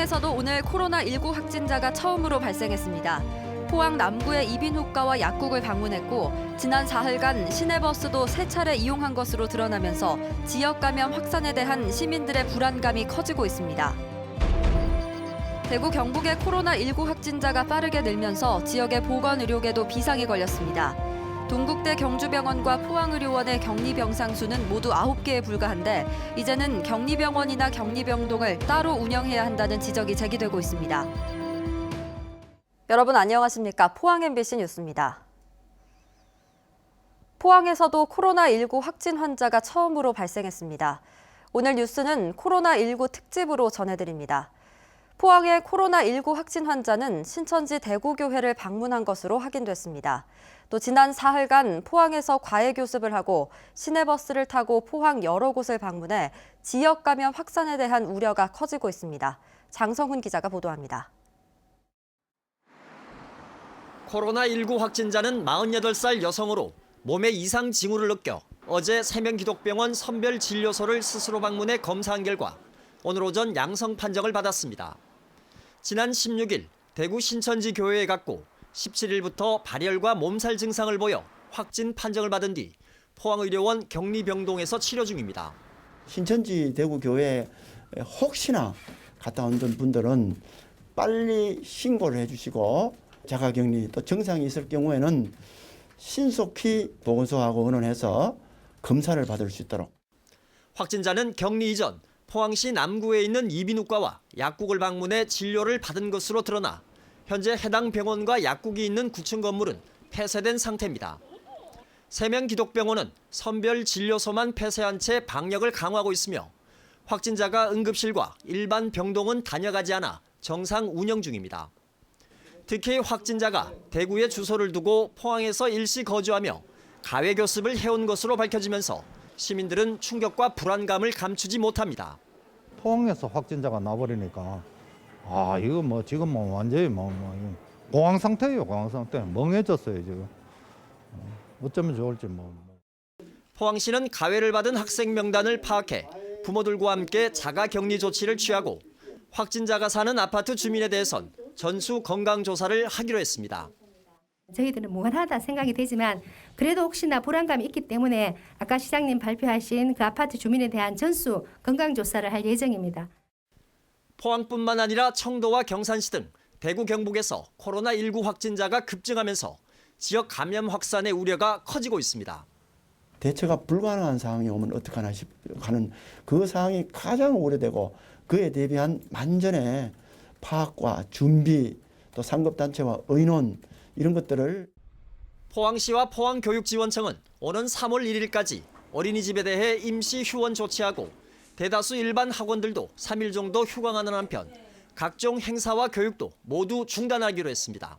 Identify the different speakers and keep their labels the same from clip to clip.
Speaker 1: 포항에서도 오늘 코로나19 확진자가 처음으로 발생했습니다. 포항 남구의 이비인후과와 약국을 방문했고 지난 4일간 시내버스도 3차례 이용한 것으로 드러나면서 지역 감염 확산에 대한 시민들의 불안감이 커지고 있습니다. 대구 경북의 코로나19 확진자가 빠르게 늘면서 지역의 보건의료계도 비상이 걸렸습니다. 동국대 경주병원과 포항의료원의 격리병상 수는 모두 9개에 불과한데 이제는 격리병원이나 격리병동을 따로 운영해야 한다는 지적이 제기되고 있습니다. 여러분 안녕하십니까? 포항 MBC 뉴스입니다. 포항에서도 코로나19 확진 환자가 처음으로 발생했습니다. 오늘 뉴스는 코로나19 특집으로 전해드립니다. 포항의 코로나19 확진 환자는 신천지 대구교회를 방문한 것으로 확인됐습니다. 또 지난 4일간 포항에서 과외 교습을 하고 시내버스를 타고 포항 여러 곳을 방문해 지역 감염 확산에 대한 우려가 커지고 있습니다. 장성훈 기자가 보도합니다.
Speaker 2: 코로나19 확진자는 48살 여성으로 몸에 이상 징후를 느껴 어제 세명기독병원 선별진료소를 스스로 방문해 검사한 결과 오늘 오전 양성 판정을 받았습니다. 지난 16일 대구 신천지 교회에 갔고 17일부터 발열과 몸살 증상을 보여 확진 판정을 받은 뒤 포항의료원 격리병동에서 치료 중입니다.
Speaker 3: 신천지 대구교회에 혹시나 갔다 온 분들은 빨리 신고를 해주시고 자가격리 또 증상이 있을 경우에는 신속히 보건소하고 의논해서 검사를 받을 수 있도록.
Speaker 2: 확진자는 격리 이전 포항시 남구에 있는 이비인후과와 약국을 방문해 진료를 받은 것으로 드러나 현재 해당 병원과 약국이 있는 9층 건물은 폐쇄된 상태입니다. 세명기독병원은 선별진료소만 폐쇄한 채 방역을 강화하고 있으며 확진자가 응급실과 일반 병동은 다녀가지 않아 정상 운영 중입니다. 특히 확진자가 대구에 주소를 두고 포항에서 일시 거주하며 가외 교습을 해온 것으로 밝혀지면서 시민들은 충격과 불안감을 감추지 못합니다.
Speaker 4: 포항에서 확진자가 나버리니까 이거 지금 완전히 공황 상태예요. 공황 상태. 멍해졌어요 지금. 어쩌면 좋을지
Speaker 2: 포항시는 가외를 받은 학생 명단을 파악해 부모들과 함께 자가 격리 조치를 취하고 확진자가 사는 아파트 주민에 대해선 전수 건강 조사를 하기로 했습니다.
Speaker 5: 저희들은 무관하다 생각이 되지만 그래도 혹시나 불안감이 있기 때문에 아까 시장님 발표하신 그 아파트 주민에 대한 전수 건강조사를 할 예정입니다.
Speaker 2: 포항뿐만 아니라 청도와 경산시 등 대구 경북에서 코로나19 확진자가 급증하면서 지역 감염 확산의 우려가 커지고 있습니다.
Speaker 3: 대처가 불가능한 상황이 오면 어떡하나 하는 그 상황이 가장 우려되고 그에 대비한 만전의 파악과 준비 또 상급단체와 의논 이런 것들을
Speaker 2: 포항시와 포항교육지원청은 오는 3월 1일까지 어린이집에 대해 임시 휴원 조치하고 대다수 일반 학원들도 3일 정도 휴강하는 한편 각종 행사와 교육도 모두 중단하기로 했습니다.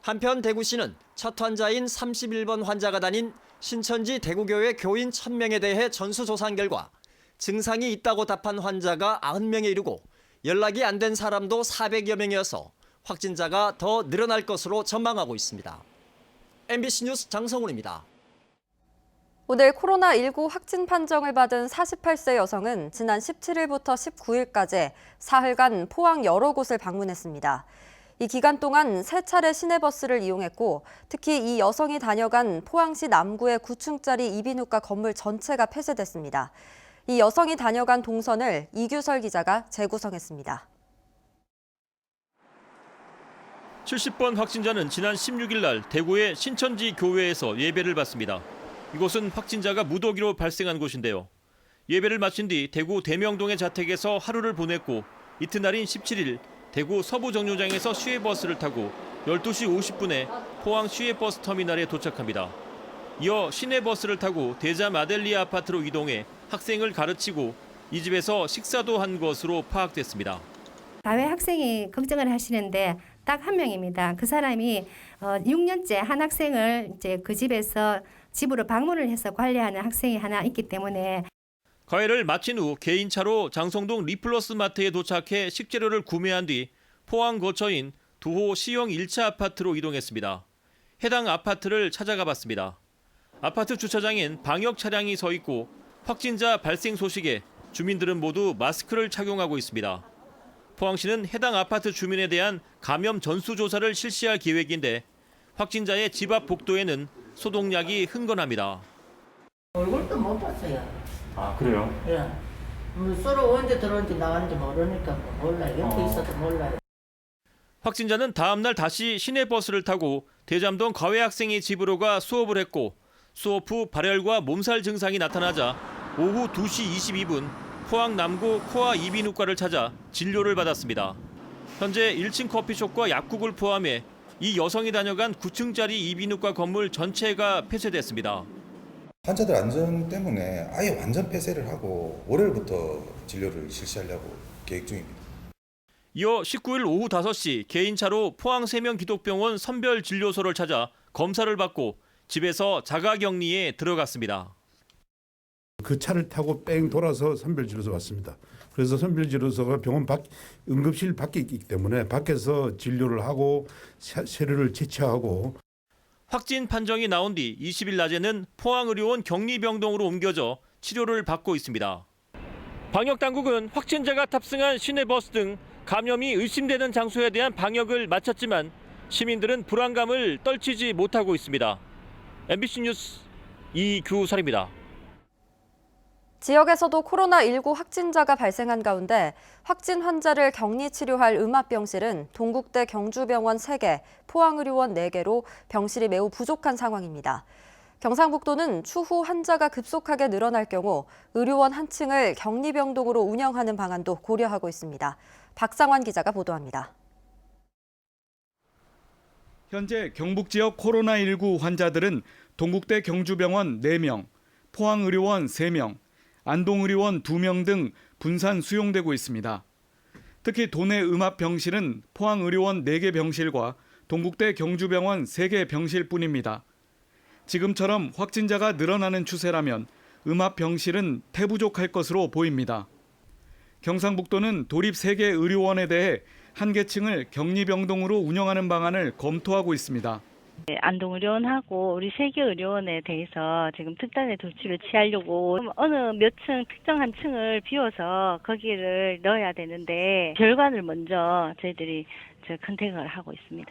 Speaker 2: 한편 대구시는 첫 환자인 31번 환자가 다닌 신천지 대구교회 교인 1000명에 대해 전수조사한 결과 증상이 있다고 답한 환자가 90명에 이르고 연락이 안 된 사람도 400여 명이어서 확진자가 더 늘어날 것으로 전망하고 있습니다. MBC 뉴스 장성훈입니다.
Speaker 1: 오늘 코로나19 확진 판정을 받은 48세 여성은 지난 17일부터 19일까지 사흘간 포항 여러 곳을 방문했습니다. 이 기간 동안 3차례 시내버스를 이용했고 특히 이 여성이 다녀간 포항시 남구의 9층짜리 이비인후과 건물 전체가 폐쇄됐습니다. 이 여성이 다녀간 동선을 이규설 기자가 재구성했습니다.
Speaker 6: 70번 확진자는 지난 16일 날 대구의 신천지 교회에서 예배를 받습니다. 이곳은 확진자가 무더기로 발생한 곳인데요. 예배를 마친 뒤 대구 대명동의 자택에서 하루를 보냈고 이튿날인 17일 대구 서부정류장에서 시외버스를 타고 12시 50분에 포항 시외버스 터미널에 도착합니다. 이어 시내버스를 타고 대자 마델리아 아파트로 이동해 학생을 가르치고 이 집에서 식사도 한 것으로 파악됐습니다.
Speaker 5: 가외 학생이 걱정을 하시는데 딱 한 명입니다. 그 사람이 6년째 한 학생을 이제 그 집에서 집으로 방문을 해서 관리하는 학생이 하나 있기 때문에
Speaker 6: 과외를 마친 후 개인차로 장성동 리플러스 마트에 도착해 식재료를 구매한 뒤 포항 거처인 두호 시형 1차 아파트로 이동했습니다. 해당 아파트를 찾아가 봤습니다. 아파트 주차장엔 방역 차량이 서 있고 확진자 발생 소식에 주민들은 모두 마스크를 착용하고 있습니다. 포항시는 해당 아파트 주민에 대한 감염 전수조사를 실시할 계획인데 확진자의 집 앞 복도에는 소독약이 흥건합니다.
Speaker 7: 얼굴도 못 봤어요.
Speaker 8: 아 그래요?
Speaker 7: 예. 서로 언제 들어온지 나가는지 모르니까 몰라요. 옆에 있어도 몰라요.
Speaker 6: 확진자는 다음 날 다시 시내버스를 타고 대잠동 과외 학생의 집으로 가 수업을 했고 수업 후 발열과 몸살 증상이 나타나자 오후 2시 22분 포항 남구 코아 이비인후과를 찾아 진료를 받았습니다. 현재 1층 커피숍과 약국을 포함해 이 여성이 다녀간 9층짜리 이비인후과 건물 전체가 폐쇄됐습니다.
Speaker 9: 환자들 안전 때문에 아예 완전 폐쇄를 하고 월요일부터 진료를 실시하려고 계획 중입니다.
Speaker 6: 이어 19일 오후 5시 개인차로 포항 세명기독병원 선별진료소를 찾아 검사를 받고 집에서 자가격리에 들어갔습니다.
Speaker 10: 그 차를 타고 뺑 돌아서 선별진료소 왔습니다. 그래서 선별진료소가 병원 응급실 밖에 있기 때문에 밖에서 진료를 하고 세류를 채취하고
Speaker 6: 확진 판정이 나온 뒤 20일 낮에는 포항의료원 격리병동으로 옮겨져 치료를 받고 있습니다. 방역당국은 확진자가 탑승한 시내버스 등 감염이 의심되는 장소에 대한 방역을 마쳤지만 시민들은 불안감을 떨치지 못하고 있습니다. MBC 뉴스 이규설입니다.
Speaker 1: 지역에서도 코로나19 확진자가 발생한 가운데 확진 환자를 격리 치료할 음압병실은 동국대 경주병원 3개, 포항의료원 4개로 병실이 매우 부족한 상황입니다. 경상북도는 추후 환자가 급속하게 늘어날 경우 의료원 한 층을 격리병동으로 운영하는 방안도 고려하고 있습니다. 박상환 기자가 보도합니다.
Speaker 11: 현재 경북 지역 코로나19 환자들은 동국대 경주병원 4명, 포항의료원 3명, 안동의료원 2명 등 분산 수용되고 있습니다. 특히 도내 음압병실은 포항의료원 4개 병실과 동국대 경주병원 3개 병실뿐입니다. 지금처럼 확진자가 늘어나는 추세라면 음압병실은 태부족할 것으로 보입니다. 경상북도는 도립 3개 의료원에 대해 한 개 층을 격리병동으로 운영하는 방안을 검토하고 있습니다.
Speaker 12: 안동의료원하고 우리 3개 의료원에 대해서 지금 특단의 조치를 취하려고 어느 몇 층 특정한 층을 비워서 거기를 넣어야 되는데 결과를 먼저 저희들이 컨택을 하고 있습니다.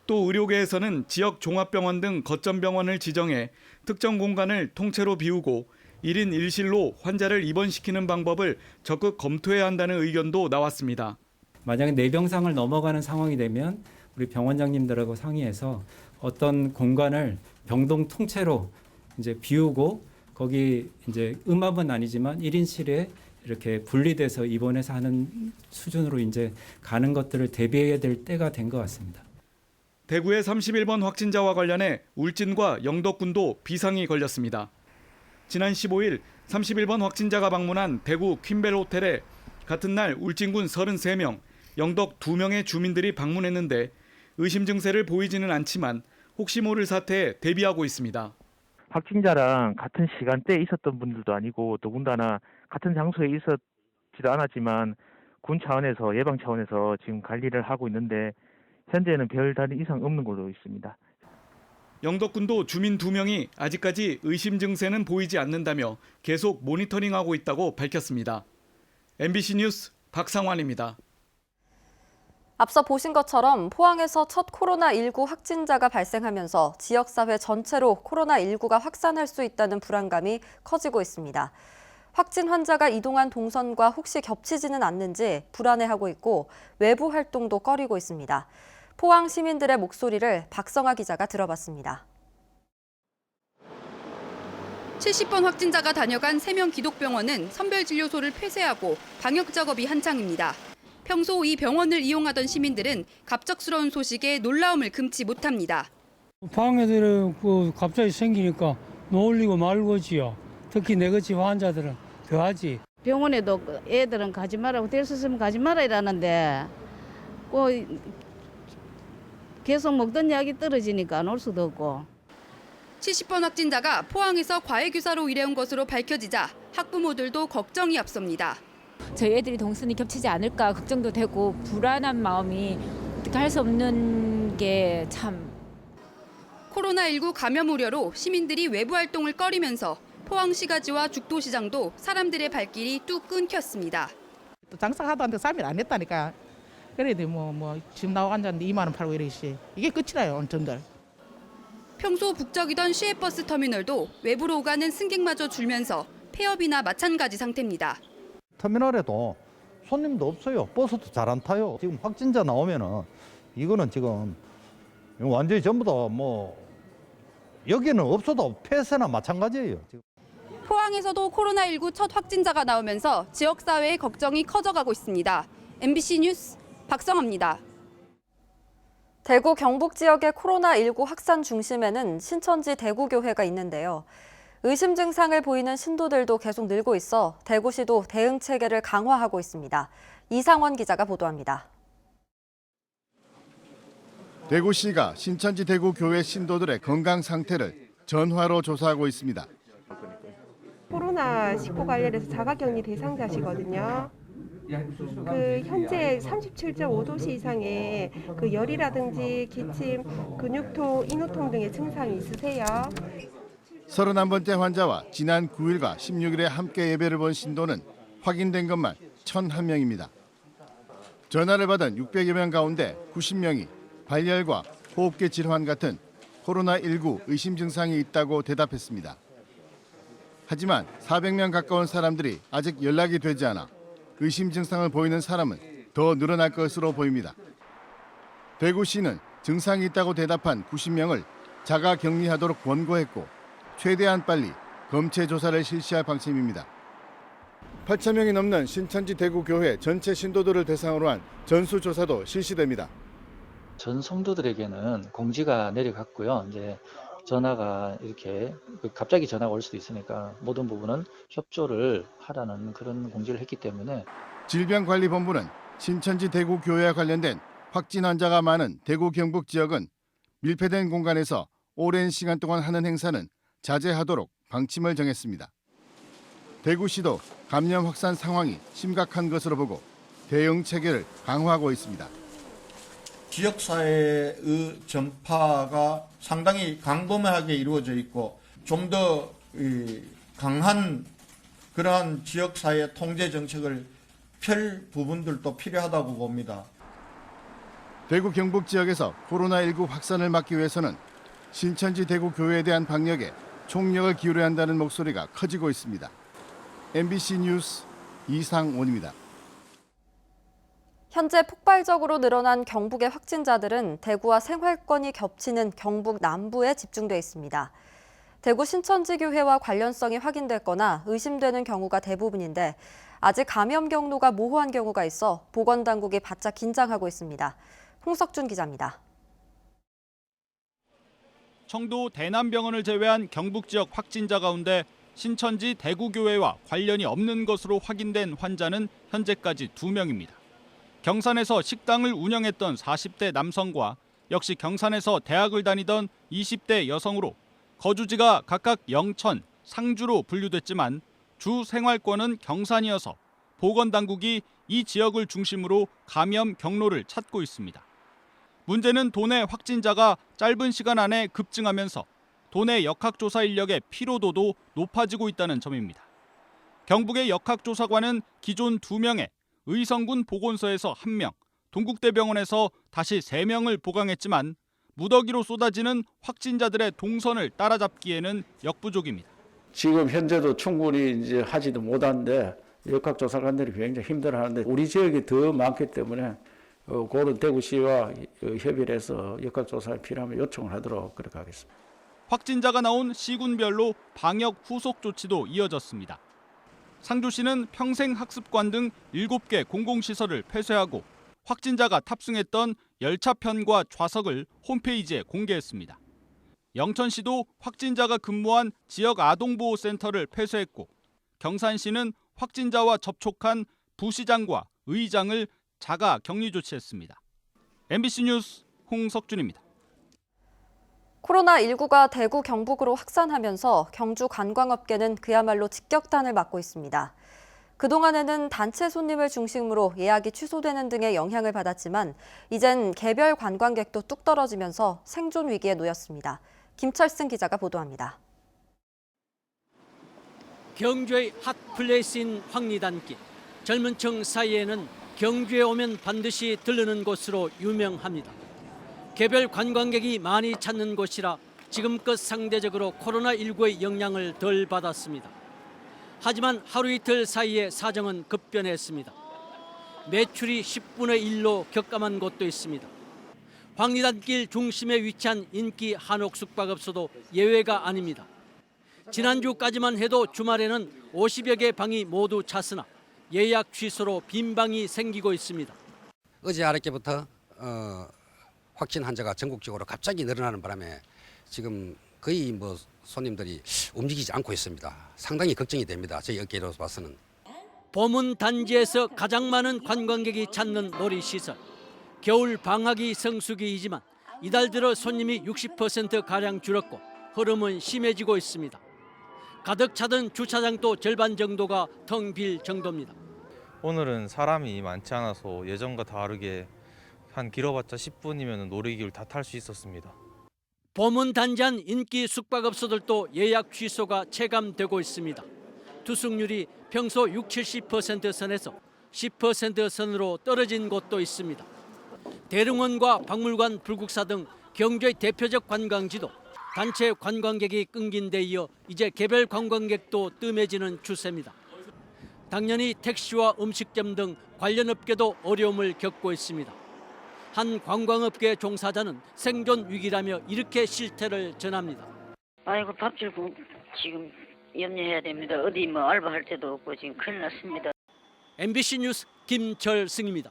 Speaker 11: 또 의료계에서는 지역 종합병원 등 거점병원을 지정해 특정 공간을 통째로 비우고 1인 1실로 환자를 입원시키는 방법을 적극 검토해야 한다는 의견도 나왔습니다.
Speaker 13: 만약에 내병상을 넘어가는 상황이 되면 우리 병원장님들하고 상의해서 어떤 공간을 병동 통째로 이제 비우고 거기 이제 음압은 아니지만 1인실에 이렇게 분리돼서 입원해서 하는 수준으로 이제 가는 것들을 대비해야 될 때가 된 것 같습니다.
Speaker 11: 대구의 31번 확진자와 관련해 울진과 영덕군도 비상이 걸렸습니다. 지난 15일 31번 확진자가 방문한 대구 퀸벨 호텔에 같은 날 울진군 33명, 영덕 2명의 주민들이 방문했는데 의심 증세를 보이지는 않지만 혹시 모를 사태에 대비하고 있습니다.
Speaker 8: 확진자랑 같은 시간대에 있었던 분들도 아니고 더군다나 같은 장소에 있었지도 않았지만 군 차원에서 예방 차원에서 지금 관리를 하고 있는데 현재는 별다른 이상 없는 걸로 있습니다.
Speaker 11: 영덕군도 주민 2명이 아직까지 의심 증세는 보이지 않는다며 계속 모니터링하고 있다고 밝혔습니다. MBC 뉴스 박상환입니다.
Speaker 1: 앞서 보신 것처럼 포항에서 첫 코로나19 확진자가 발생하면서 지역사회 전체로 코로나19가 확산할 수 있다는 불안감이 커지고 있습니다. 확진 환자가 이동한 동선과 혹시 겹치지는 않는지 불안해하고 있고 외부 활동도 꺼리고 있습니다. 포항 시민들의 목소리를 박성아 기자가 들어봤습니다.
Speaker 14: 70번 확진자가 다녀간 세명기독병원은 선별진료소를 폐쇄하고 방역 작업이 한창입니다. 평소 이 병원을 이용하던 시민들은 갑작스러운 소식에 놀라움을 금치 못합니다.
Speaker 15: 포항 애들은 갑자기 생기니까 놀리고 말고지요. 특히 내같이 환자들은 더하지.
Speaker 16: 병원에도 애들은 가지 말라고 될 수 있으면 가지 마라 이러는데 계속 먹던 약이 떨어지니까 안 올 수도 없고.
Speaker 14: 70번 확진자가 포항에서 과외교사로 일해온 것으로 밝혀지자 학부모들도 걱정이 앞섭니다.
Speaker 17: 저희 애들이 동선이 겹치지 않을까 걱정도 되고 불안한 마음이 어떻게 할 수 없는 게 참.
Speaker 14: 코로나19 감염 우려로 시민들이 외부 활동을 꺼리면서 포항시가지와 죽도시장도 사람들의 발길이 뚝 끊겼습니다.
Speaker 18: 장사하다는데 3일 안 했다니까. 그래도 지금 나와 앉았는데 2만 원 팔고 이러시. 이게 끝이라요, 온천들.
Speaker 14: 평소 북적이던 시외버스 터미널도 외부로 오가는 승객마저 줄면서 폐업이나 마찬가지 상태입니다.
Speaker 4: 터미널에도 손님도 없어요. 버스도 잘 안 타요. 지금 확진자 나오면은 이거는 지금 완전히 전부 다 여기는 없어도 폐쇄나 마찬가지예요. 지금.
Speaker 14: 포항에서도 코로나19 첫 확진자가 나오면서 지역사회의 걱정이 커져가고 있습니다. MBC 뉴스 박성아입니다.
Speaker 1: 대구 경북 지역의 코로나19 확산 중심에는 신천지 대구교회가 있는데요. 의심 증상을 보이는 신도들도 계속 늘고 있어 대구시도 대응 체계를 강화하고 있습니다. 이상원 기자가 보도합니다.
Speaker 19: 대구시가 신천지 대구교회 신도들의 건강 상태를 전화로 조사하고 있습니다.
Speaker 20: 코로나19 관련해서 자가격리 대상자시거든요. 현재 37.5도씨 이상의 열이라든지 기침, 근육통, 인후통 등의 증상이 있으세요?
Speaker 19: 31번째 환자와 지난 9일과 16일에 함께 예배를 본 신도는 확인된 것만 1,001명입니다. 전화를 받은 600여 명 가운데 90명이 발열과 호흡기 질환 같은 코로나19 의심 증상이 있다고 대답했습니다. 하지만 400명 가까운 사람들이 아직 연락이 되지 않아 의심 증상을 보이는 사람은 더 늘어날 것으로 보입니다. 대구시는 증상이 있다고 대답한 90명을 자가 격리하도록 권고했고 최대한 빨리 검체 조사를 실시할 방침입니다. 8,000명이 넘는 신천지 대구교회 전체 신도들을 대상으로 한 전수조사도 실시됩니다.
Speaker 21: 전 성도들에게는 공지가 내려갔고요. 이제 전화가 이렇게 갑자기 전화가 올 수도 있으니까 모든 부분은 협조를 하라는 그런 공지를 했기 때문에
Speaker 19: 질병관리본부는 신천지 대구교회와 관련된 확진 환자가 많은 대구 경북 지역은 밀폐된 공간에서 오랜 시간 동안 하는 행사는 자제하도록 방침을 정했습니다. 대구시도 감염 확산 상황이 심각한 것으로 보고 대응 체계를 강화하고 있습니다.
Speaker 22: 지역사회의 전파가 상당히 광범위하게 이루어져 있고 좀 더 강한 그러한 지역사회 통제 정책을 펼 부분들도 필요하다고 봅니다.
Speaker 19: 대구 경북 지역에서 코로나19 확산을 막기 위해서는 신천지 대구교회에 대한 방역에 총력을 기울여야 한다는 목소리가 커지고 있습니다. MBC 뉴스 이상원입니다.
Speaker 1: 현재 폭발적으로 늘어난 경북의 확진자들은 대구와 생활권이 겹치는 경북 남부에 집중돼 있습니다. 대구 신천지교회와 관련성이 확인됐거나 의심되는 경우가 대부분인데 아직 감염 경로가 모호한 경우가 있어 보건당국이 바짝 긴장하고 있습니다. 홍석준 기자입니다.
Speaker 23: 청도 대남병원을 제외한 경북 지역 확진자 가운데 신천지 대구교회와 관련이 없는 것으로 확인된 환자는 현재까지 2명입니다. 경산에서 식당을 운영했던 40대 남성과 역시 경산에서 대학을 다니던 20대 여성으로 거주지가 각각 영천, 상주로 분류됐지만 주 생활권은 경산이어서 보건당국이 이 지역을 중심으로 감염 경로를 찾고 있습니다. 문제는 도내 확진자가 짧은 시간 안에 급증하면서 도내 역학조사 인력의 피로도도 높아지고 있다는 점입니다. 경북의 역학조사관은 기존 2명에 의성군 보건소에서 1명, 동국대병원에서 다시 3명을 보강했지만 무더기로 쏟아지는 확진자들의 동선을 따라잡기에는 역부족입니다.
Speaker 24: 지금 현재도 충분히 이제 하지도 못하는데 역학조사관들이 굉장히 힘들어하는데 우리 지역이 더 많기 때문에 고른 대구시와 협의를 해서 역학조사가 필요하면 요청을 하도록 그렇게 하겠습니다.
Speaker 23: 확진자가 나온 시군별로 방역 후속 조치도 이어졌습니다. 상주시는 평생학습관 등 7개 공공시설을 폐쇄하고 확진자가 탑승했던 열차편과 좌석을 홈페이지에 공개했습니다. 영천시도 확진자가 근무한 지역 아동보호센터를 폐쇄했고 경산시는 확진자와 접촉한 부시장과 의장을 자가 격리 조치했습니다. MBC 뉴스 홍석준입니다.
Speaker 1: 코로나19가 대구 경북으로 확산하면서 경주 관광업계는 그야말로 직격탄을 맞고 있습니다. 그동안에는 단체 손님을 중심으로 예약이 취소되는 등의 영향을 받았지만 이젠 개별 관광객도 뚝 떨어지면서 생존 위기에 놓였습니다. 김철승 기자가 보도합니다.
Speaker 25: 경주의 핫플레이스인 황리단길.
Speaker 2: 젊은 층 사이에는 경주에 오면 반드시 들르는 곳으로 유명합니다. 개별 관광객이 많이 찾는 곳이라 지금껏 상대적으로 코로나19의 영향을 덜 받았습니다. 하지만 하루 이틀 사이에 사정은 급변했습니다. 매출이 10분의 1로 격감한 곳도 있습니다. 황리단길 중심에 위치한 인기 한옥 숙박업소도 예외가 아닙니다. 지난주까지만 해도 주말에는 50여 개 방이 모두 찼으나 예약 취소로 빈 방이 생기고 있습니다.
Speaker 3: 어제 어저께부터 확진 환자가 전국적으로 갑자기 늘어나는 바람에 지금 거의 손님들이 움직이지 않고 있습니다. 상당히 걱정이 됩니다. 저희 업계로서 봐서는.
Speaker 2: 봄은 단지에서 가장 많은 관광객이 찾는 놀이시설. 겨울 방학이 성수기이지만 이달 들어 손님이 60%가량 줄었고 흐름은 심해지고 있습니다. 가득 차던 주차장도 절반 정도가 텅 빌 정도입니다.
Speaker 5: 오늘은 사람이 많지 않아서 예전과 다르게 한 길어봤자 10분이면 놀이기구를 다 탈 수 있었습니다.
Speaker 2: 봄은 단지한 인기 숙박업소들도 예약 취소가 체감되고 있습니다. 투숙률이 평소 60-70% 선에서 10% 선으로 떨어진 곳도 있습니다. 대릉원과 박물관, 불국사 등 경주의 대표적 관광지도 단체 관광객이 끊긴 데 이어 이제 개별 관광객도 뜸해지는 추세입니다. 당연히 택시와 음식점 등 관련 업계도 어려움을 겪고 있습니다. 한 관광업계 종사자는 생존 위기라며 이렇게 실태를 전합니다.
Speaker 7: 아이고 밥줄 지금 염려해야 됩니다. 어디 알바할 때도 없고 지금 큰일 났습니다.
Speaker 2: MBC 뉴스 김철승입니다.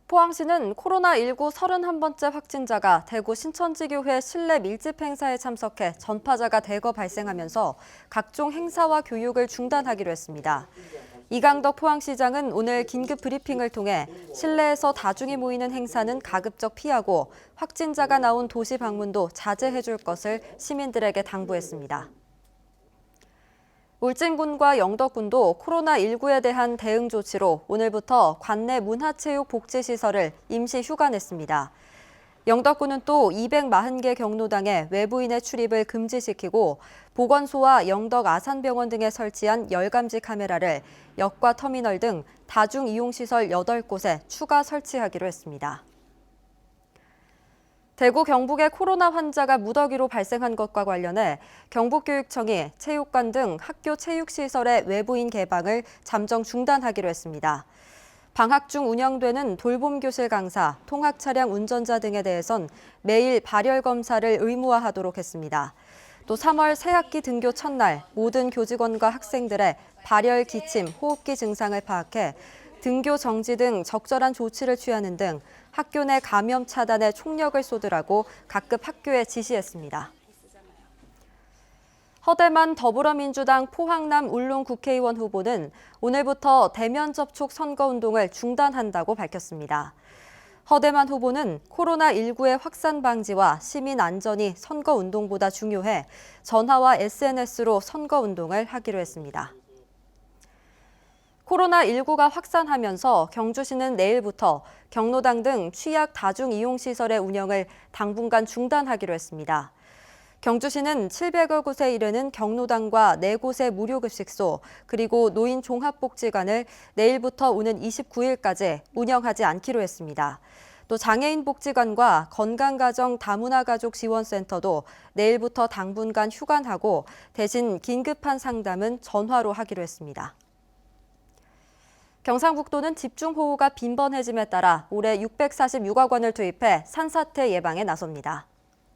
Speaker 1: 포항시는 코로나19 31번째 확진자가 대구 신천지교회 실내 밀집 행사에 참석해 전파자가 대거 발생하면서 각종 행사와 교육을 중단하기로 했습니다. 이강덕 포항시장은 오늘 긴급 브리핑을 통해 실내에서 다중이 모이는 행사는 가급적 피하고 확진자가 나온 도시 방문도 자제해 줄 것을 시민들에게 당부했습니다. 울진군과 영덕군도 코로나19에 대한 대응 조치로 오늘부터 관내 문화체육복지시설을 임시 휴관했습니다. 영덕군은 또 240개 경로당에 외부인의 출입을 금지시키고 보건소와 영덕 아산병원 등에 설치한 열감지 카메라를 역과 터미널 등 다중이용시설 8곳에 추가 설치하기로 했습니다. 대구 경북의 코로나 환자가 무더기로 발생한 것과 관련해 경북교육청이 체육관 등 학교 체육시설의 외부인 개방을 잠정 중단하기로 했습니다. 방학 중 운영되는 돌봄교실 강사, 통학차량 운전자 등에 대해선 매일 발열 검사를 의무화하도록 했습니다. 또 3월 새학기 등교 첫날 모든 교직원과 학생들의 발열, 기침, 호흡기 증상을 파악해 등교 정지 등 적절한 조치를 취하는 등 학교 내 감염 차단에 총력을 쏟으라고 각급 학교에 지시했습니다. 허대만 더불어민주당 포항남 울릉 국회의원 후보는 오늘부터 대면 접촉 선거운동을 중단한다고 밝혔습니다. 허대만 후보는 코로나19의 확산 방지와 시민 안전이 선거운동보다 중요해 전화와 SNS로 선거운동을 하기로 했습니다. 코로나19가 확산하면서 경주시는 내일부터 경로당 등 취약 다중이용시설의 운영을 당분간 중단하기로 했습니다. 경주시는 700여 곳에 이르는 경로당과 4곳의 무료급식소, 그리고 노인 종합복지관을 내일부터 오는 29일까지 운영하지 않기로 했습니다. 또 장애인 복지관과 건강가정 다문화가족 지원센터도 내일부터 당분간 휴관하고 대신 긴급한 상담은 전화로 하기로 했습니다. 경상북도는 집중호우가 빈번해짐에 따라 올해 646억 원을 투입해 산사태 예방에 나섭니다.